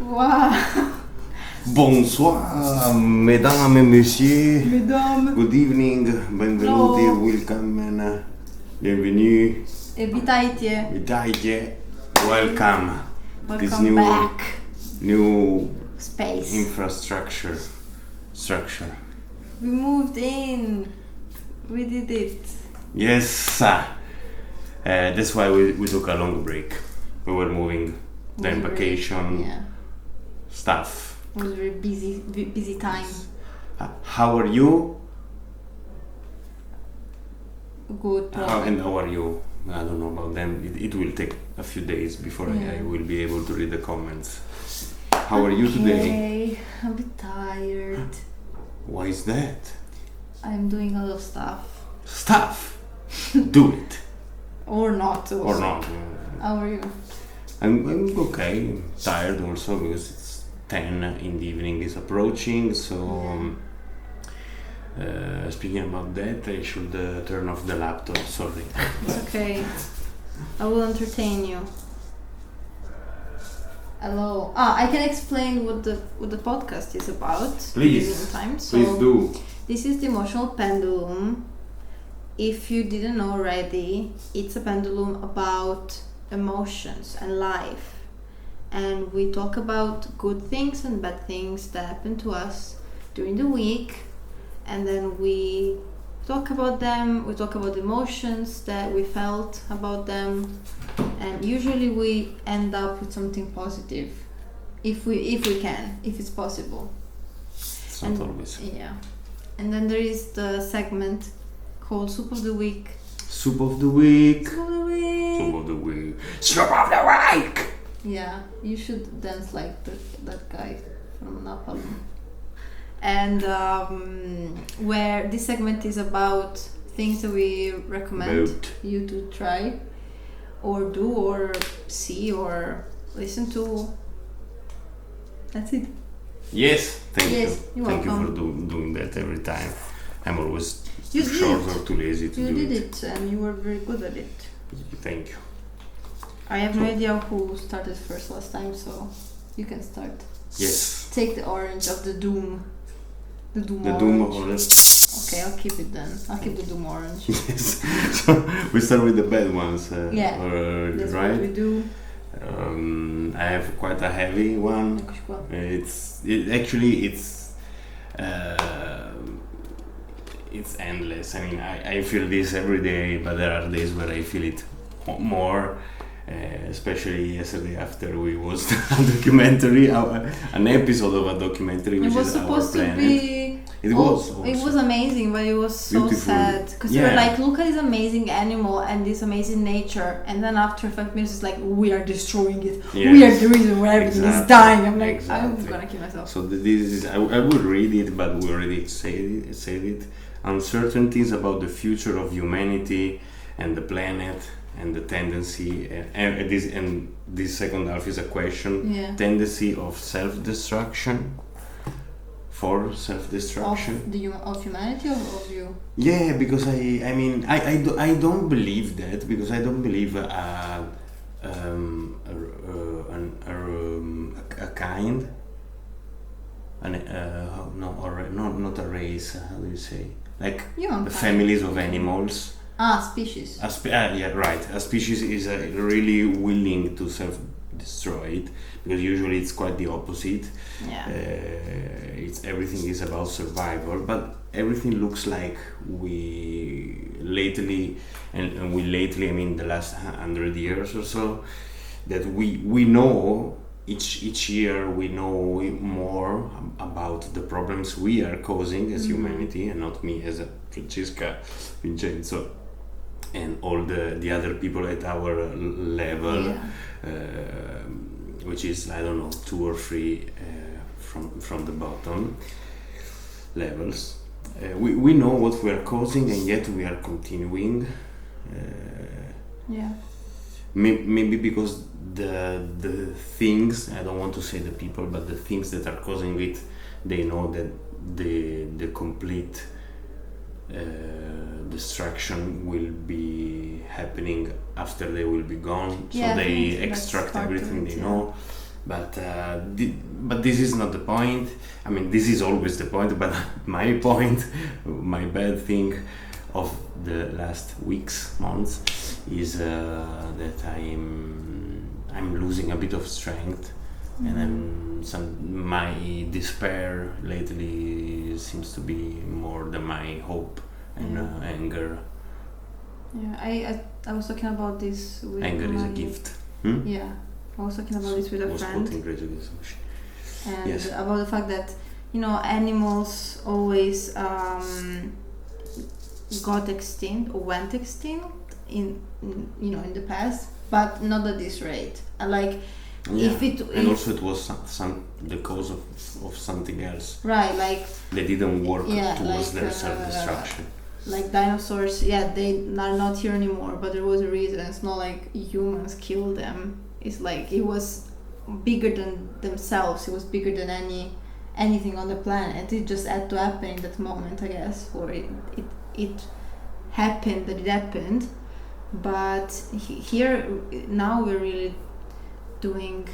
Wow. Bonsoir, mesdames et messieurs. Mesdames. Good evening, benvenuti, Hello. welcome and bienvenue. E vitajte. Witajcie. Welcome. This Welcome new back. new Space. infrastructure. We moved in. We did it. Yes, that's why we took a long break. We were moving, then vacation, Yeah. stuff. It was a very busy time. How are you? Good. How are you? I don't know about them. It will take a few days before I will be able to read the comments. How are you today? I'm a bit tired. Why is that? I'm doing a lot of stuff. Stuff! Do it! Or not. Also. Or not. How are you? I'm okay. Tired also because it's 10 in the evening is approaching. So speaking about that, I should turn off the laptop. Sorry. It's okay. I will entertain you. Hello. I can explain what the podcast is about. Please. In the meantime. So Please do. This is the emotional pendulum. If you didn't know already, it's a pendulum about emotions and life. And we talk about good things and bad things that happen to us during the week. And then we talk about them, we talk about emotions that we felt about them. And usually we end up with something positive. If we can, if it's possible. It's not always. Yeah. And then there is the segment called Soup of the Week. Soup of the week. Soup of the Week. Soup of the week. Soup of the week! Yeah, you should dance like that guy from Napalm. And where this segment is about things that we recommend you to try or do or see or listen to. That's it. Yes, thank you. You're Thank welcome. you for doing that every time. I'm always You too did short it. or too lazy to You do did it. it and you were very good at it. Thank you. I have no idea who started first last time, so you can start. Yes. Take the orange of the doom. The doom The orange. doom orange. Okay, I'll keep it then. I'll keep the doom orange. Yes. So we start with the bad ones. Yeah. That's right. what we do. I have quite a heavy one. It's endless. I mean, I feel this every day, but there are days where I feel it more. Especially yesterday after we watched a documentary, an episode of a documentary, which It was is Our supposed to Planet. be. It was. Also. It was amazing, but it was so Beautiful. sad because they were like, "Look at this amazing animal and this amazing nature," and then after 5 minutes, it's like, "We are destroying it. Yes. We are the reason why everything is dying." I'm like, I'm gonna kill myself. So this is I would read it, but we already said it. Uncertainties about the future of humanity and the planet and the tendency and this second half is a question. Yeah. Tendency of self-destruction. For self-destruction. Of humanity or of you? Yeah, because I don't believe that, because I don't believe a kind, not a race. How do you say? Like the families of animals. Species. Yeah, right. A species is really willing to self-destroy it, because usually it's quite the opposite. Yeah. Everything is about survival, but everything looks like we lately, and we lately I mean the last 100 years or so, that we know each year we know more about the problems we are causing as humanity, and not me as a Francesca, Vincenzo, and all the other people at our level, which is, I don't know, 2 or 3 from the bottom levels. We know what we are causing, and yet we are continuing. Maybe because the things, I don't want to say the people, but the things that are causing it, they know that the complete destruction will be happening after they will be gone, so they extract everything they know, but but this is not the point. I mean, this is always the point, but my point, my bad thing of the last weeks, months, is that I'm losing a bit of strength, and my despair lately seems to be more than my hope and anger. Yeah, I was talking about this with Anger is a gift. Yeah, I was talking about this with a friend. And yes. about the fact that, you know, animals always got extinct or went extinct in the past, but not at this rate. And also it was the cause of something else. Right, like they didn't work towards their self-destruction. Like dinosaurs, they are not here anymore, but there was a reason. It's not like humans killed them. It's like it was bigger than themselves. It was bigger than anything on the planet. It just had to happen in that moment, I guess, or it happened that it happened. But here now we're really doing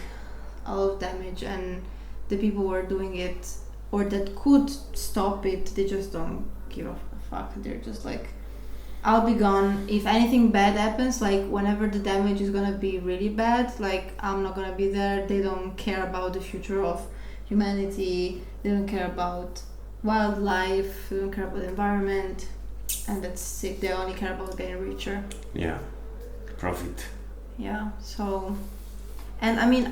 a lot of damage, and the people who are doing it or that could stop it, they just don't give a fuck. They're just like, I'll be gone. If anything bad happens, like whenever the damage is gonna be really bad, like I'm not gonna be there. They don't care about the future of humanity. They don't care about wildlife. They don't care about the environment, and that's it. They only care about getting richer. Yeah, profit. Yeah. So, and I mean,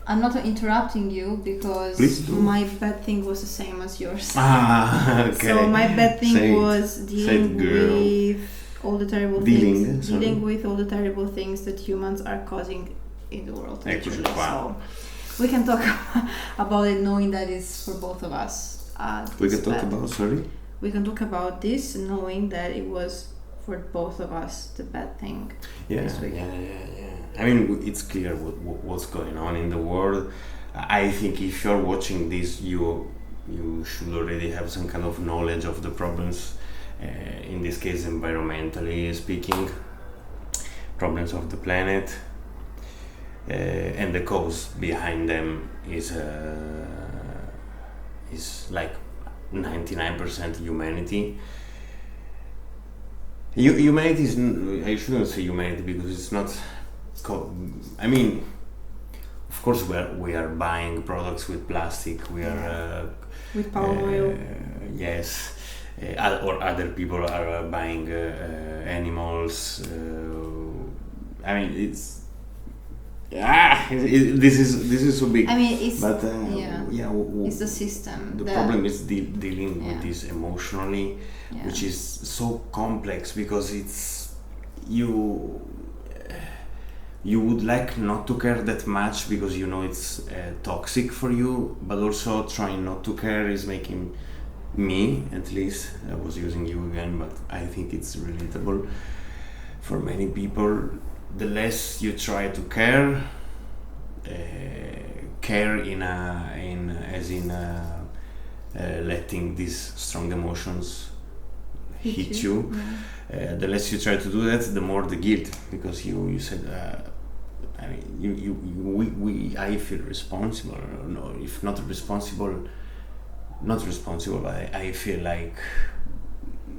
I'm not interrupting you because my bad thing was the same as yours. Okay. So my bad thing was dealing with all the terrible things. Dealing with all the terrible things that humans are causing in the world. Actually, wow. So we can talk about it, knowing that it's for both of us. We can talk about. Sorry. We can talk about this, knowing that it was for both of us the bad thing. Yeah. I mean, it's clear what's going on in the world. I think if you're watching this, you should already have some kind of knowledge of the problems, in this case environmentally speaking, problems of the planet, and the cause behind them is like 99% humanity. Humanity is, I shouldn't say humanity because it's not. I mean, of course we are buying products with plastic. We are with palm oil. Yes, or other people are buying animals. I mean, it's this is so big. I mean, it's it's the system. The problem is dealing with this emotionally, which is so complex because it's you would like not to care that much because you know it's toxic for you, but also trying not to care is making me, at least, I was using you again, but I think it's relatable for many people. The less you try to care letting these strong emotions hit you. The less you try to do that, the more the guilt, because you said I mean, I feel responsible, or no, if not responsible, I feel like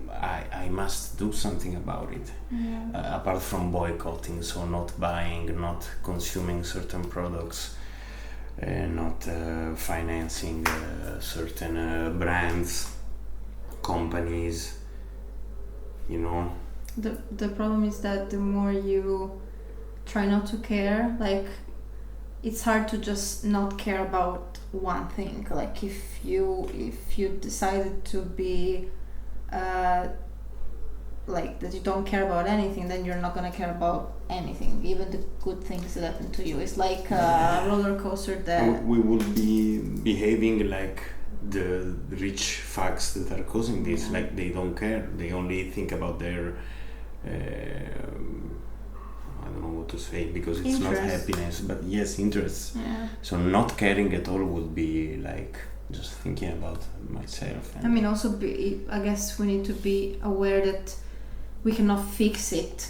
I must do something about it, apart from boycotting, so not buying, not consuming certain products, not financing certain brands, companies, you know. The problem is that the more you try not to care, like it's hard to just not care about one thing. Like if you decided to be like that, you don't care about anything, then you're not gonna care about anything, even the good things that happen to you. It's like a roller coaster that we would be behaving like the rich fucks that are causing this. Like they don't care, they only think about their I don't know what to say, because it's interest. Not happiness, but yes, interests. So not caring at all would be like just thinking about myself. I mean, also I guess we need to be aware that we cannot fix it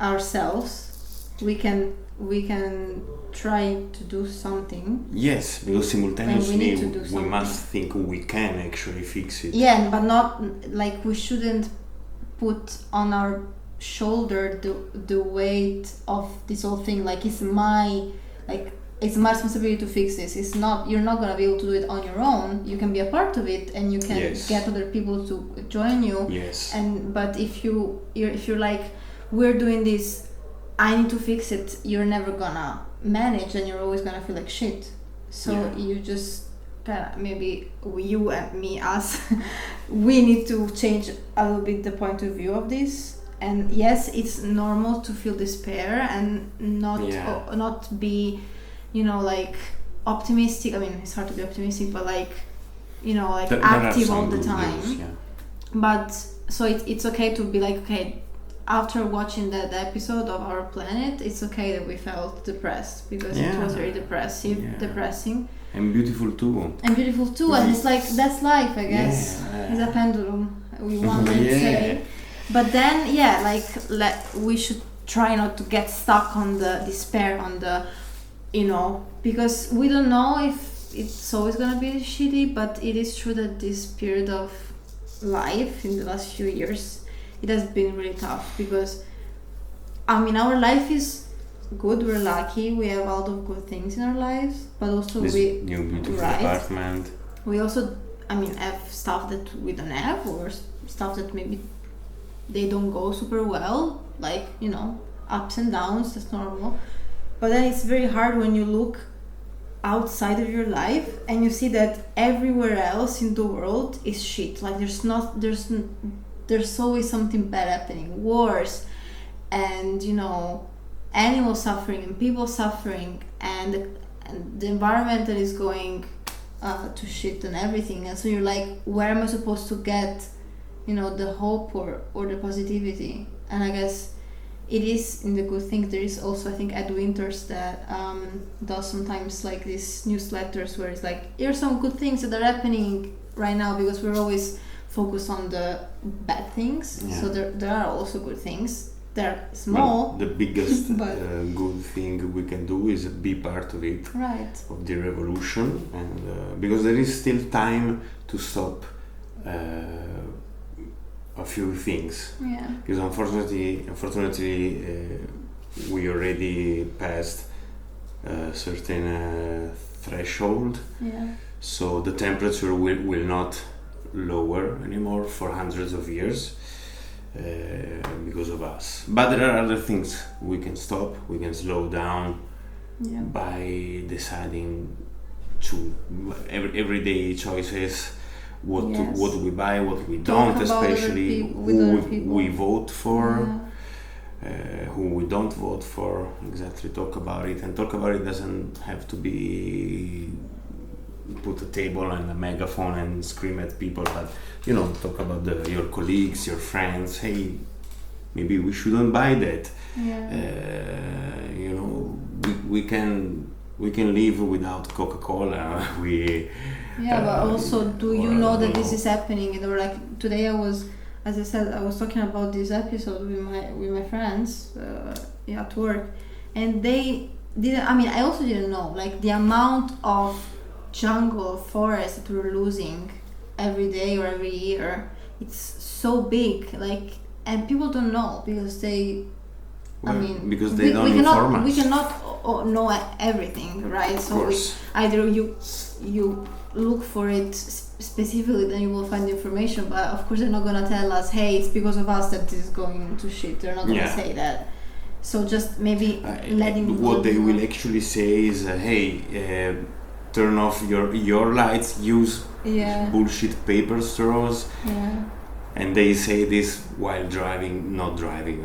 ourselves. We can we can try to do something. Yes, because simultaneously we something. must think we can actually fix it. Yeah, but not like we shouldn't put on our shoulder the weight of this whole thing. Like it's my responsibility to fix this. It's not, you're not gonna be able to do it on your own. You can be a part of it, and you can get other people to join you. Yes. But if you're like, we're doing this, I need to fix it, you're never gonna manage, and you're always gonna feel like shit. So you just maybe you and me, us, we need to change a little bit the point of view of this. And yes, it's normal to feel despair and not be, like optimistic. I mean, it's hard to be optimistic, but like, like active all the time. News, But so it's okay to be like, okay, after watching that episode of Our Planet, it's okay that we felt depressed, because it was very depressing. And beautiful too. And it's like, that's life, I guess. It's a pendulum, we want to say. But then, we should try not to get stuck on the despair, on the, because we don't know if it's always gonna be shitty, but it is true that this period of life in the last few years, it has been really tough, because our life is good, we're lucky, we have a lot of good things in our lives, but also this new beautiful apartment. We also have stuff that we don't have, or stuff that maybe they don't go super well, like ups and downs, that's normal. But then it's very hard when you look outside of your life and you see that everywhere else in the world is shit. Like there's always something bad happening, wars, and animals suffering and people suffering, and the environment that is going to shit and everything. And so you're like, where am I supposed to get the hope or the positivity? And I guess it is in the good things. There is also, I think, Ed Winters that does sometimes like these newsletters where it's like, here's some good things that are happening right now, because we're always focused on the bad things. So there are also good things. They're small. Well, the biggest good thing we can do is be part of it, of the revolution, and because there is still time to stop a few things. Because unfortunately, we already passed a certain threshold. So the temperature will not lower anymore for hundreds of years because of us. But there are other things we can stop. We can slow down by deciding to everyday choices. What we buy, what we don't, especially who we vote for, who we don't vote for. Exactly, talk about it, and talk about it doesn't have to be put a table and a megaphone and scream at people, but talk about your colleagues, your friends. Hey, maybe we shouldn't buy that. We can live without Coca-Cola. But also, do you know that this is happening? Like today, I was talking about this episode with my friends at work, and they didn't. I also didn't know, like, the amount of jungle forest that we're losing every day or every year. It's so big, like, and people don't know because they. Because they don't inform us. We cannot know everything, right? So either you look for it specifically, then you will find the information. But of course, they're not gonna tell us, "Hey, it's because of us that this is going to shit." They're not gonna say that. So just maybe letting. What they will actually say is, "Hey, turn off your lights. Use bullshit paper straws." And they say this while not driving.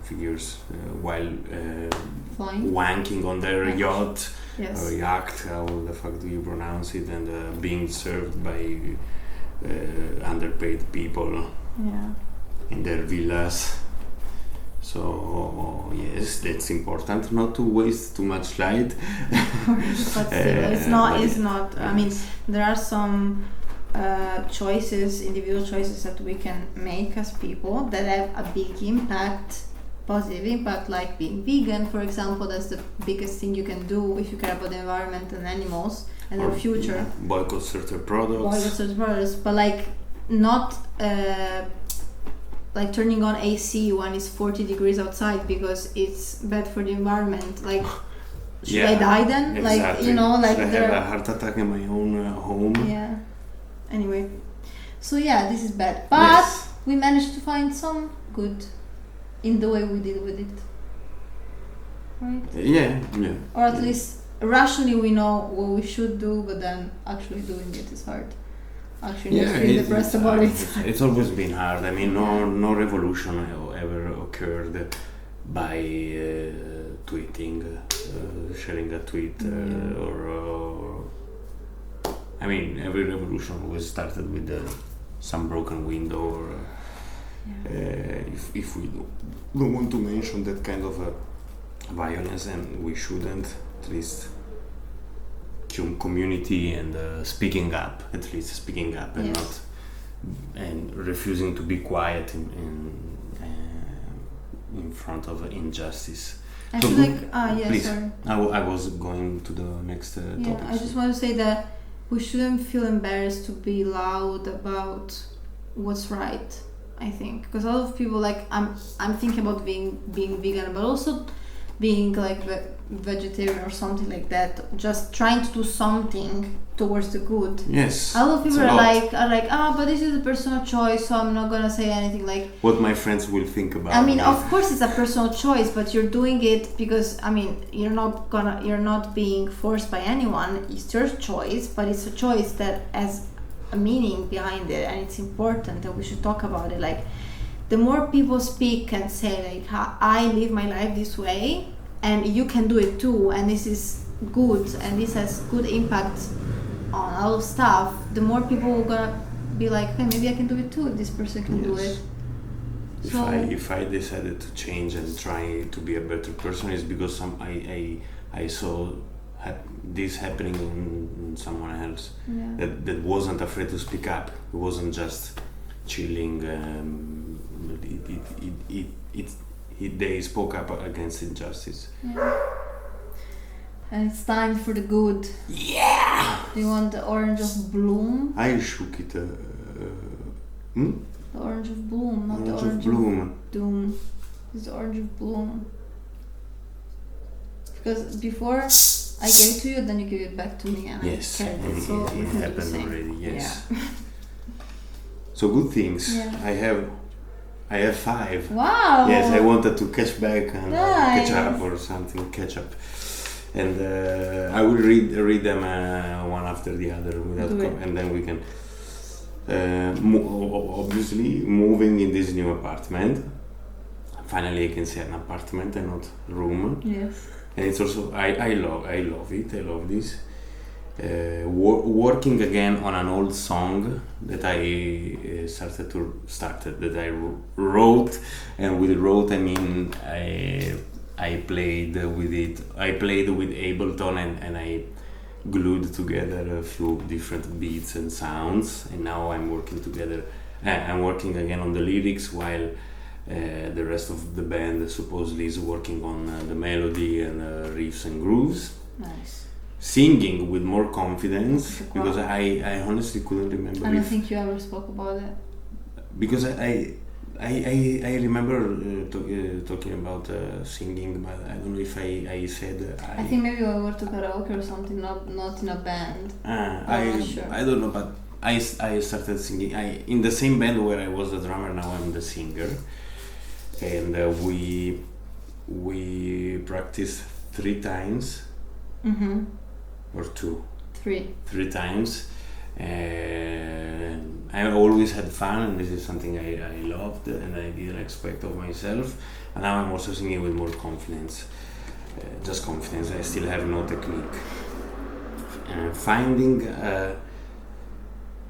Figures while wanking on their yacht or yacht, how the fuck do you pronounce it, and being served by underpaid people in their villas. So yes, that's important, not to waste too much light. But still, it's not. There are some individual choices that we can make as people that have a big impact positive impact, like being vegan, for example. That's the biggest thing you can do if you care about the environment and animals and their future. Boycott certain products. But like not like turning on AC when it's 40 degrees outside because it's bad for the environment. Like, should I die then? Exactly. Like, you know, like should I have a heart attack in my own home? Yeah. Anyway, so yeah, this is bad, but we managed to find some good in the way we deal with it, right? Yeah. Or at least rationally we know what we should do, but then actually doing it is hard. Actually, not feeling depressed about it. It's always been hard. I mean, no revolution ever occurred by tweeting, sharing a tweet, or I mean, every revolution always started with some broken window, or if we don't want to mention that kind of violence, and we shouldn't, at least community and speaking up, and not and refusing to be quiet in front of injustice. I feel like please. Sorry. I was going to the next topic. I just want to say that we shouldn't feel embarrassed to be loud about what's right. I think because a lot of people, like I'm thinking about being vegan, but also being like vegetarian or something like that, just trying to do something towards the good. Yes. A lot of people are like, but this is a personal choice, so I'm not gonna say anything. Like what my friends will think about. I mean, of course it's a personal choice, but you're doing it because you're not being forced by anyone. It's your choice, but it's a choice that has a meaning behind it, and it's important, and we should talk about it. Like the more people speak and say like, I live my life this way and you can do it too, and this is good and this has good impact on a lot of stuff, the more people are gonna be like, hey, maybe I can do it too, this person can do it. If I decided to change and try to be a better person, it's because I saw this happening in someone else that wasn't afraid to speak up. It wasn't just chilling. They spoke up against injustice. And it's time for the good. Yeah. Do you want the orange of bloom? I shook it. The orange of bloom, not the orange of bloom. Doom. It's the orange of bloom. Because before I gave it to you, then you gave it back to me, and I carried it. So it happened already. Yes. Yeah. So good things. Yeah. I have 5. Wow. Yes, I wanted to catch back and nice. catch up or something. Catch up, and I will read them one after the other and then we can. Obviously, moving in this new apartment. Finally, I can say an apartment and not room. Yes. And it's also I love it. I love this. Working again on an old song that I started that I wrote, and with wrote I mean I played with it. I played with Ableton and I glued together a few different beats and sounds, and now I'm working together. I'm working again on the lyrics while the rest of the band supposedly is working on the melody and riffs and grooves. Nice. Singing with more confidence, because I honestly couldn't remember. I don't think you ever spoke about it. Because I remember talking about singing, but I don't know if I said. I think maybe we were to karaoke or something, not in a band. I'm not sure. I don't know, but I started singing. In the same band where I was the drummer, now I'm the singer, and we practiced 3 times. Mm-hmm. Or 2. 3 times, and I always had fun, and this is something I loved and I didn't expect of myself, and now I'm also singing with more confidence, just confidence. I still have no technique. Finding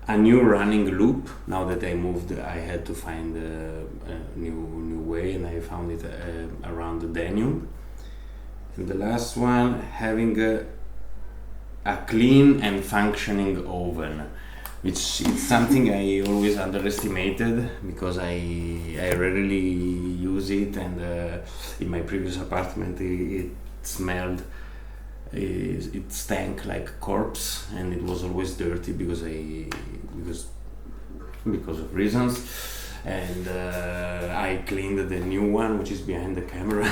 a new running loop. Now that I moved, I had to find a new way, and I found it around the Danube. And the last one, having a clean and functioning oven. which is something I always underestimated because I rarely use it, and in my previous apartment it smelled, it stank like corpse, and it was always dirty because of reasons. And I cleaned the new one, which is behind the camera,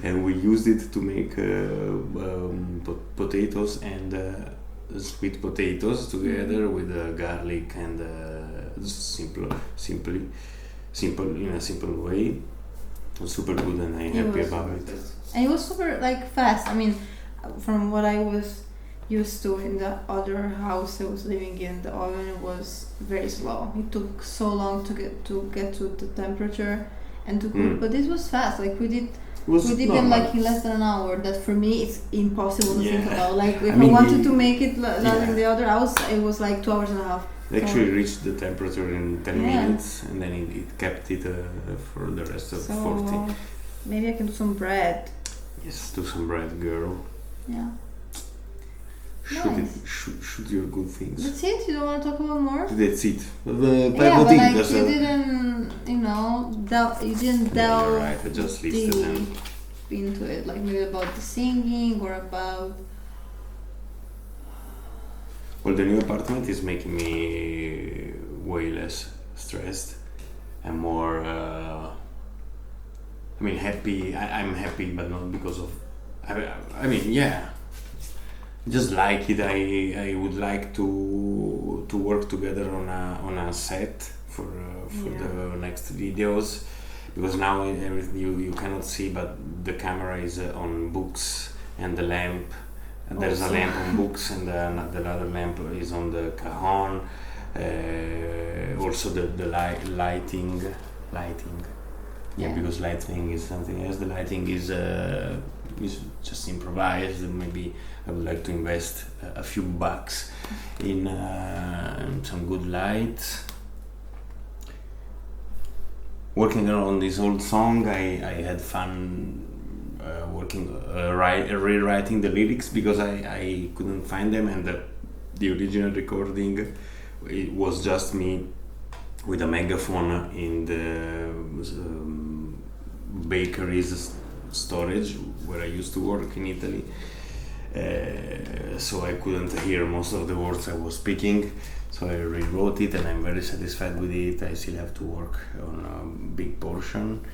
and we used it to make potatoes and sweet potatoes together with garlic and simple in a simple way. It was super good, and I'm happy about it. And it was super like fast. I mean, from what I was used to in the other house I was living in, the oven was very slow. It took so long to get to the temperature and to cook. But this was fast. Like we did in like in less than an hour. That for me it's impossible to think about. Like if I wanted to make it in the other house, it was like 2 hours and a half. It actually reached the temperature in 10 minutes, and then it kept it for the rest of 40. Maybe I can do some bread. Yes, do some bread, girl. Yeah. Shoot your good things. That's it? You don't want to talk about more? That's it. But like you didn't, you didn't delve right, I just listed them into it. Like maybe about the singing or about... Well, the new apartment is making me way less stressed and more, happy. I'm happy, but not because of... just like it. I would like to work together on a set for the next videos, because now everything you cannot see, but the camera is on books and the lamp. And there's a lamp on books, and the other lamp is on the cajon. Also the lighting. Yeah, because lighting is something else. The lighting is just improvised. Maybe I would like to invest a few bucks in some good light. Working on this old song, I had fun rewriting the lyrics because I couldn't find them, and the original recording, it was just me with a megaphone in the bakery's storage where I used to work in Italy. So I couldn't hear most of the words I was speaking, so I rewrote it, and I'm very satisfied with it. I still have to work on a big portion,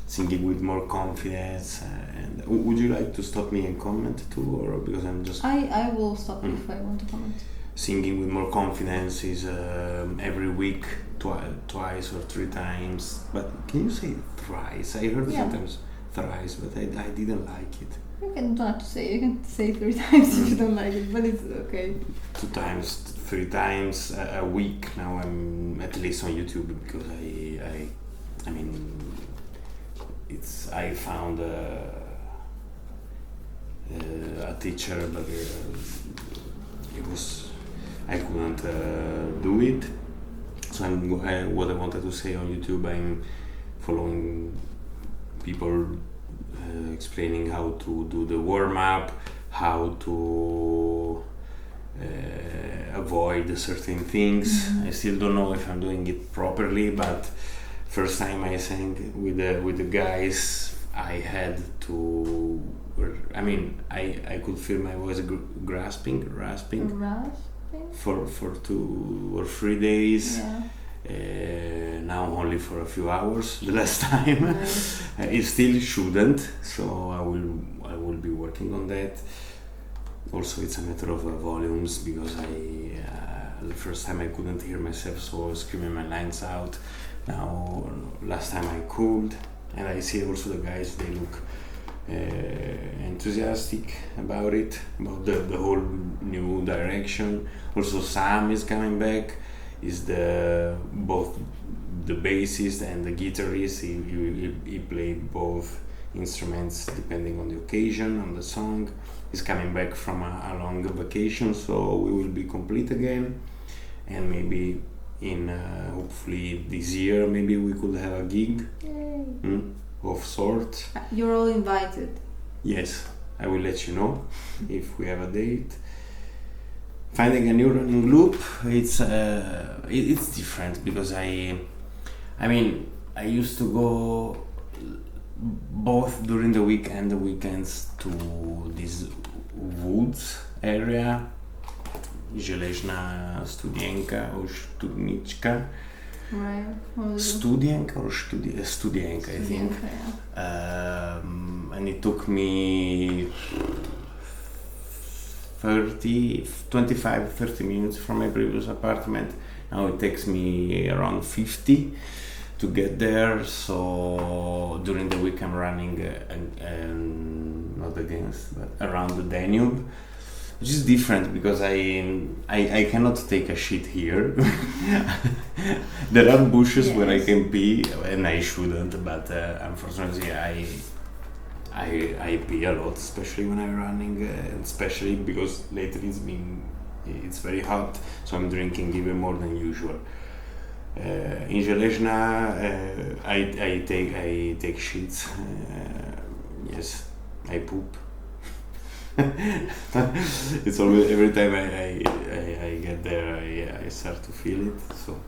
singing with more confidence. And would you like to stop me and comment too, or because I'm just... I will stop you if I want to comment. Singing with more confidence is every week, twice or 3 times. But can you say thrice? I heard sometimes thrice, but I didn't like it. You don't have to say it. You can say 3 times if you don't like it, but it's okay. 2 times, 3 times a week. Now I'm at least on YouTube because I found a teacher, but I couldn't do it. So what I wanted to say on YouTube, I'm following people explaining how to do the warm-up, how to avoid certain things. I still don't know if I'm doing it properly, but first time I sang with the guys, I had to... I could feel my voice rasping for 2 or 3 days. Now only for a few hours the last time. It still shouldn't, so I will be working on that. Also, it's a matter of volumes, because the first time I couldn't hear myself, so I was screaming my lines out. Now last time I could, and I see also the guys, they look enthusiastic about it, about the whole new direction. Also Sam is coming back, is both the bassist and the guitarist. He played both instruments depending on the occasion, on the song. He's coming back from a long vacation, so we will be complete again, and maybe in hopefully this year maybe we could have a gig of sorts. You're all invited. Yes, I will let you know if we have a date. finding a new running loop, it's different because I used to go both during the week and the weekends to this woods area, Železna Studienka or Studnička. Right. Studienka or Studienka, I think. Yeah. And it took me 25-30 minutes from my previous apartment. Now it takes me around 50 to get there. So during the week I'm running not against, but around the Danube, which is different because I cannot take a shit here. There are bushes where I can pee, and I shouldn't, but unfortunately I pee a lot, especially when I'm running, especially because lately it's very hot, so I'm drinking even more than usual. In Železna, I take shits. Yes, I poop. It's always every time I get there, I start to feel it. So.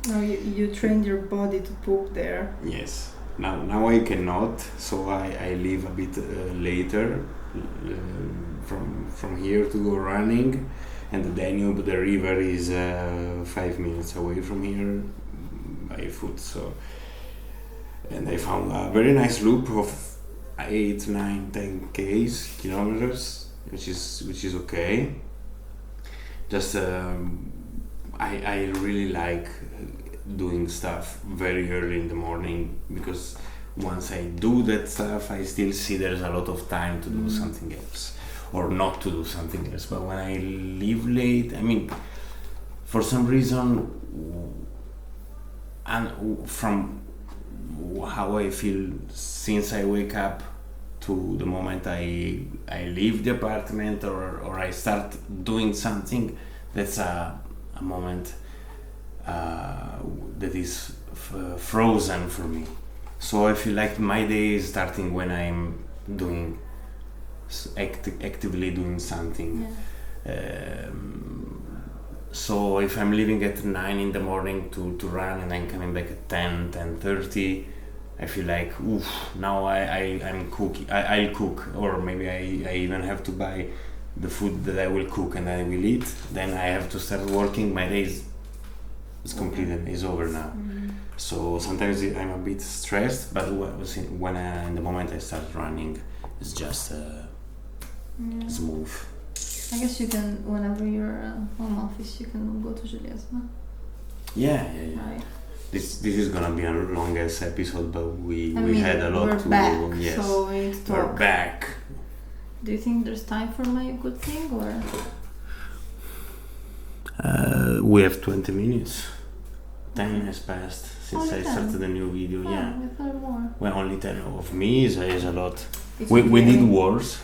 No, you trained your body to poop there. Yes. Now I cannot, so I leave a bit later from here to go running, and the Danube, the river, is 5 minutes away from here by foot. So, and I found a very nice loop of 8, 9, 10 kilometers, which is okay. Just I really like doing stuff very early in the morning, because once I do that stuff I still see there's a lot of time to do something else or not to do something else. But when I leave late, for some reason, and from how I feel since I wake up to the moment I leave the apartment or I start doing something, that's a moment that is frozen for me. So I feel like my day is starting when I'm doing actively doing something. Yeah. So if I'm leaving at 9 in the morning to run and I'm coming back at 10:30, I feel like, oof, now I'm cooking. I'll cook, or maybe I even have to buy the food that I will cook and I will eat. Then I have to start working. My day is completed, is over now. Mm-hmm. So sometimes I'm a bit stressed, but when in the moment I start running, it's just smooth. I guess you can, whenever you're home office, you can go to Železna. Yeah. Right. This is gonna be a long ass episode, but we had a lot to back, do. Yes, so we need to talk. We're back. Do you think there's time for my good thing, or? We have 20 minutes. 10 has passed since only I 10? Started the new video. Oh, yeah. I thought more. Well, only 10 of me is a lot. We did worse.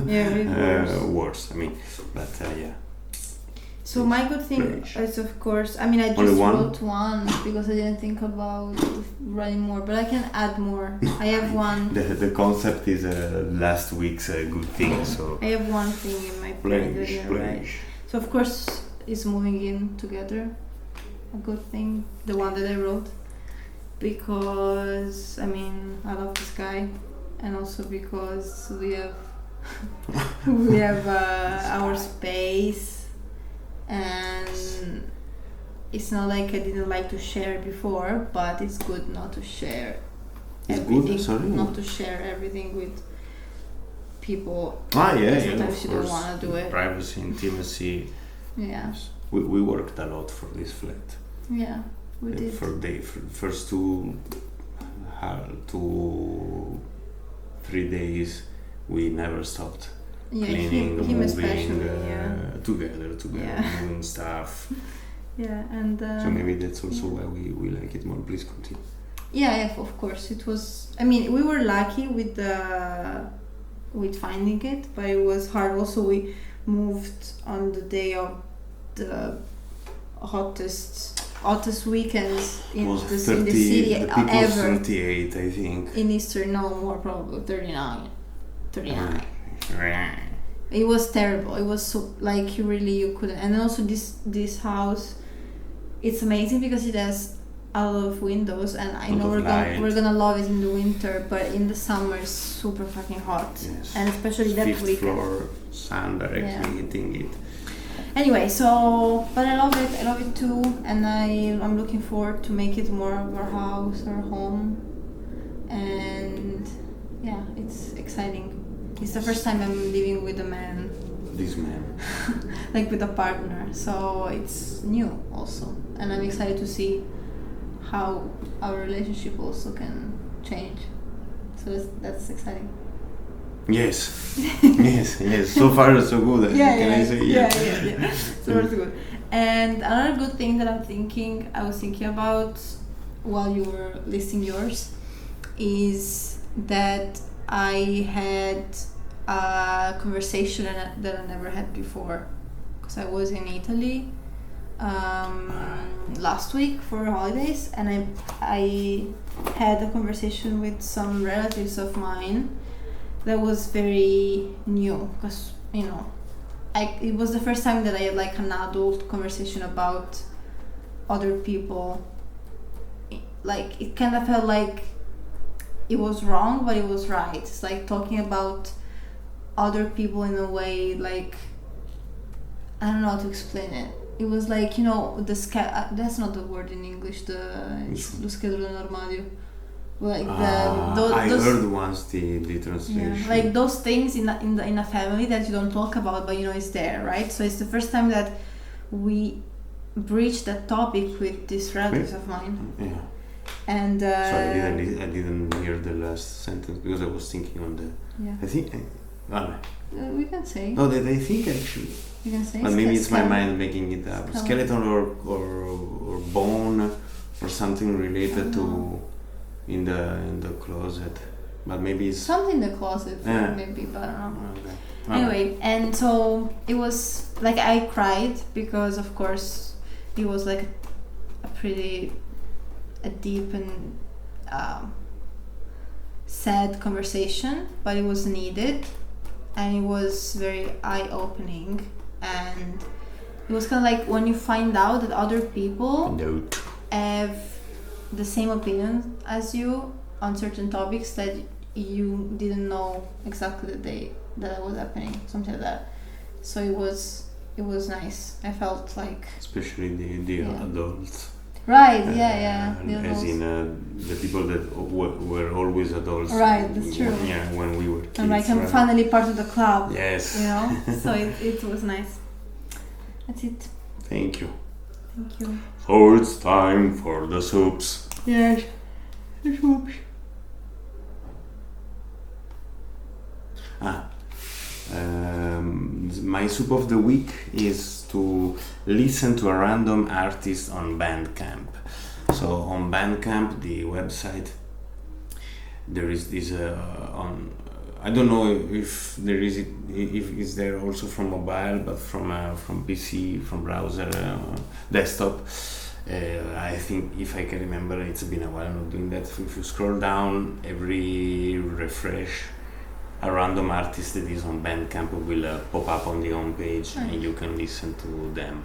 Yeah, we did worse. But yeah. So my good thing is, of course, I just wrote one because I didn't think about writing more, but I can add more. I have one. The concept is last week's good thing, so. I have one thing in my brain that I write. So of course, it's moving in together. A good thing, the one that I wrote, because I love this guy, and also because we have our space, and it's not like I didn't like to share before, but it's good not to share everything. Not to share everything with people. Sometimes you don't want to do it. Privacy, intimacy. Yeah. We worked a lot for this flat. Yeah, we did. For the first 2-3 days, we never stopped cleaning, him moving, together, moving stuff. Yeah, and so maybe that's also why we like it more. Please continue. Yeah, of course. It was. We were lucky with finding it, but it was hard. Also, we moved on the day of the hottest weekends in the city the ever. 38, I think. In Easter, no more, probably 39. It was terrible. It was so like you couldn't. And also this house, it's amazing because it has a lot of windows, and I know we're gonna love it in the winter, but in the summer it's super fucking hot. Yes. And especially that Fifth weekend. floor, sun directly hitting it. Anyway, so but I love it too, and I'm looking forward to make it more of our house, our home, and yeah, it's exciting. It's the first time I'm living with a man. This man. Like with a partner, so it's new also, and I'm excited to see how our relationship also can change. So that's exciting. Yes. yes. So far so good. I say? Yeah. So far so good. And another good thing that I was thinking about while you were listing yours, is that I had a conversation that I never had before, because I was in Italy last week for holidays, and I had a conversation with some relatives of mine that was very new, because it was the first time that I had like an adult conversation about other people. Like it kind of felt like it was wrong, but it was right. It's like talking about other people in a way, like I don't know how to explain it. It was like, that's not the word in English, lo scheletro nell'armadio. Like I heard once the translation. Yeah, like those things in a family that you don't talk about, but it's there, right? So it's the first time that we breached that topic with these relatives of mine. Yeah. And sorry, I didn't hear the last sentence because I was thinking on the. Yeah. I think. We can say. No, that I think actually. You can say. But maybe it's my mind making it up. Skeleton or bone or something related to in the closet. But maybe it's something in the closet. Maybe, but I don't know. Okay. Anyway, and so it was like I cried because of course it was like a deep and sad conversation, but it was needed, and it was very eye-opening, and it was kind of like when you find out that other people have the same opinion as you on certain topics that you didn't know exactly the day that it was happening, something like that. So it was nice. I felt like, especially the adults. Right, yeah. The adults. As in the people that were always adults. Right, that's true. When we were kids. And like I'm finally part of the club. Yes. So it was nice. That's it. Thank you. Thank you. So it's time for the soups. Yes, the soups. My soup of the week is to listen to a random artist on Bandcamp. So on Bandcamp, the website, there is this on. I don't know if it's there also from mobile, but from PC, from browser, desktop. I think, if I can remember, it's been a while not doing that. If you scroll down, every refresh, a random artist that is on Bandcamp will pop up on the home page, and you can listen to them.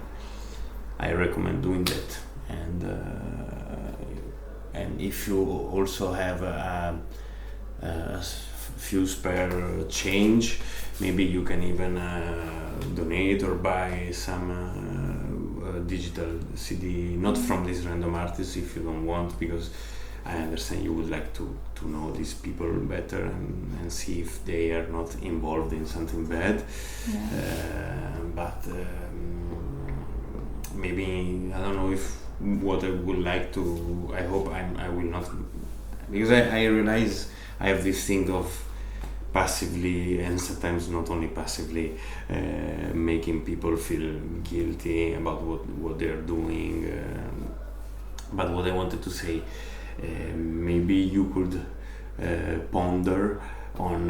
I recommend doing that. And if you also have a few spare change, maybe you can even donate or buy some digital CD, not from this random artist if you don't want, because I understand you would like to know these people better and see if they are not involved in something bad. But maybe, I don't know if what I would like to, I hope I will not, because I realize I have this thing of passively, and sometimes not only passively, making people feel guilty about what they're doing. But what I wanted to say, maybe you could ponder on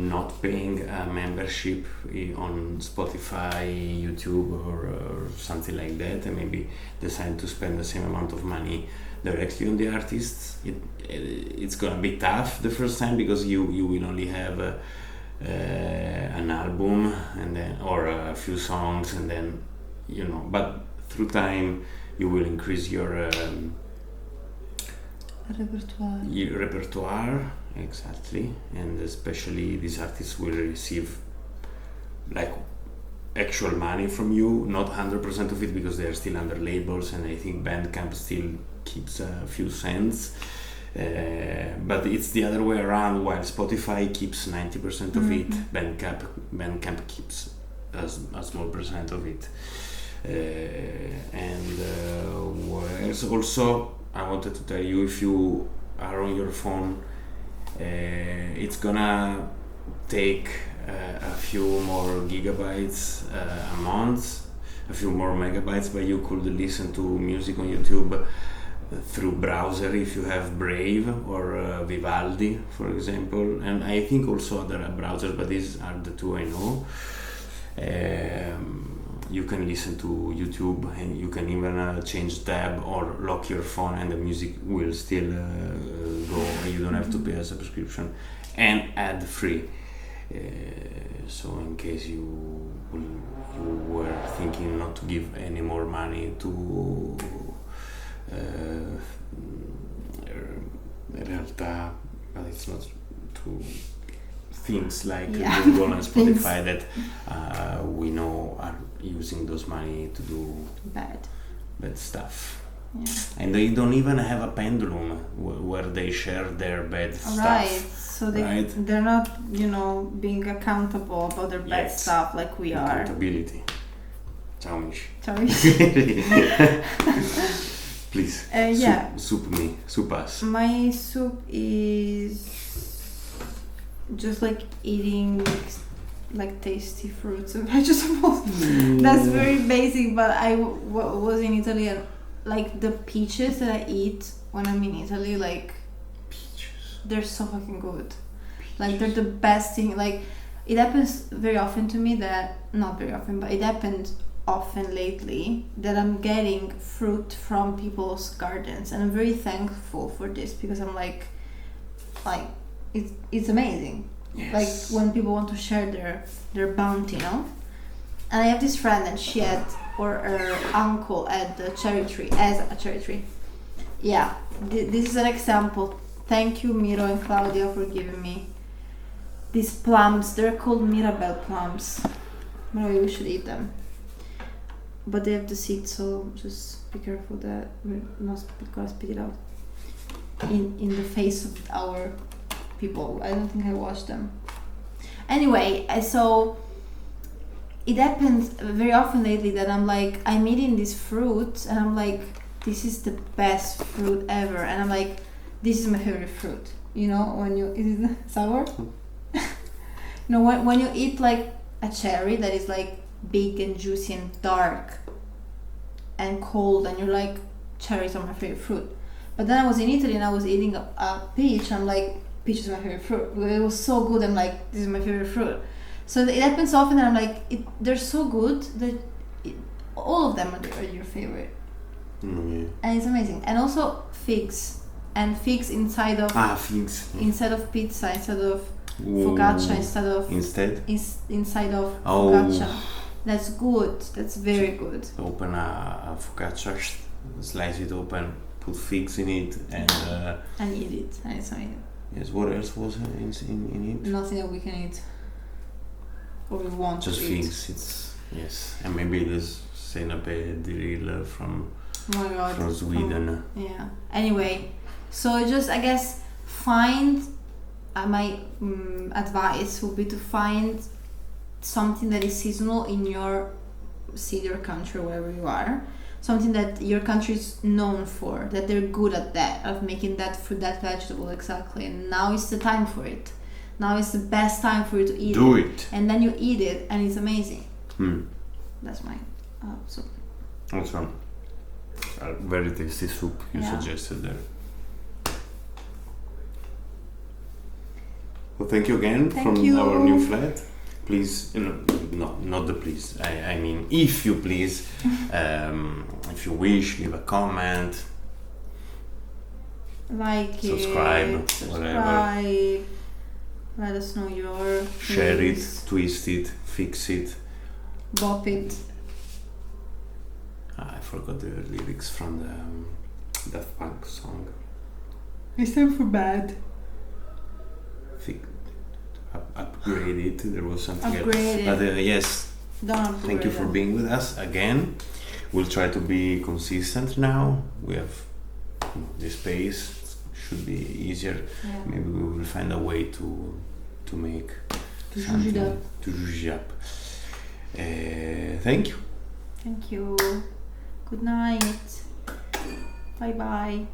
not paying a membership on Spotify, YouTube, or something like that, and maybe decide to spend the same amount of money directly on the artists. It's gonna be tough the first time, because you will only have an album, and then or a few songs, and then but through time you will increase your repertoire, exactly, and especially these artists will receive like actual money from you, not 100% of it because they are still under labels, and I think Bandcamp still keeps a few cents, but it's the other way around. While Spotify keeps 90% of it, Bandcamp keeps a small percent of it. And also I wanted to tell you, if you are on your phone, it's gonna take a few more gigabytes a month, a few more megabytes, but you could listen to music on YouTube through browser if you have Brave or Vivaldi, for example, and I think also other browsers, but these are the two I know. You can listen to YouTube, and you can even change tab or lock your phone, and the music will still go. You don't have to pay a subscription, and ad free. So in case you were thinking not to give any more money to realtà, but it's not to things like Google and Spotify that we know are using those money to do bad stuff. Yeah. And they don't even have a pendulum where they share their bad stuff. Right. So they're not, being accountable about their bad stuff like we are. Accountability. Ciao, Mish. Please. Soup us. My soup is just like eating like tasty fruits and vegetables. That's very basic, but I was in Italy, and like the peaches that I eat when I'm in Italy, like peaches, they're so fucking good. Like they're the best thing. Like it happens very often to me that, not very often, but it happened often lately that I'm getting fruit from people's gardens, and I'm very thankful for this because I'm like it's amazing. Yes. Like when people want to share their bounty, And I have this friend, and she had, or her uncle had a cherry tree. Yeah, this is an example. Thank you, Miro and Claudia, for giving me these plums. They're called Mirabelle plums. Maybe we should eat them. But they have the seeds, so just be careful that we're not gonna spit it out in the face of our people. I don't think I washed them. Anyway, so it happens very often lately that I'm eating this fruit, and I'm like, this is the best fruit ever, and I'm like, this is my favorite fruit. When is it sour? When you eat like a cherry that is like big and juicy and dark and cold, and you're like, cherries are my favorite fruit. But then I was in Italy and I was eating a peach, and I'm like, peach is my favorite fruit. It was so good. I'm like, this is my favorite fruit. So it happens often that I'm like, they're so good that all of them are your favorite. And it's amazing. And also figs, and figs inside of figs instead of pizza, instead of focaccia, inside of focaccia. That's good. That's very good. Open a focaccia, slice it open, put figs in it, and eat it. And it's amazing. Yes, what else was in it? Nothing that we can eat. Or we want just to eat. Just figs, yes. And maybe there's senape drill from Sweden. Yeah. Anyway, so just, I guess, find, my advice would be to find something that is seasonal in your city or country, wherever you are. Something that your country is known for, that they're good at that, of making that fruit, that vegetable, exactly. And now is the time for it. Now is the best time for you to eat it. And then you eat it, and it's amazing. That's my soup. Awesome. Very tasty soup you suggested there. Well, thank you again our new flat. Please, not the please. I mean, if you please, if you wish, leave a comment, like subscribe, whatever. Let us know your Share it, things. twist it, fix it. Bop it. I forgot the lyrics from the Daft Punk song. It's time for bed. Upgrade it. There was something Upgrade else. it. But yes, Don't upgrade thank you for it. being with us again. We'll try to be consistent now. We have this pace. Should be easier. Yeah. Maybe we will find a way to make To zhuzh something it up. to zhuzh it up. Thank you. Thank you. Good night. Bye bye.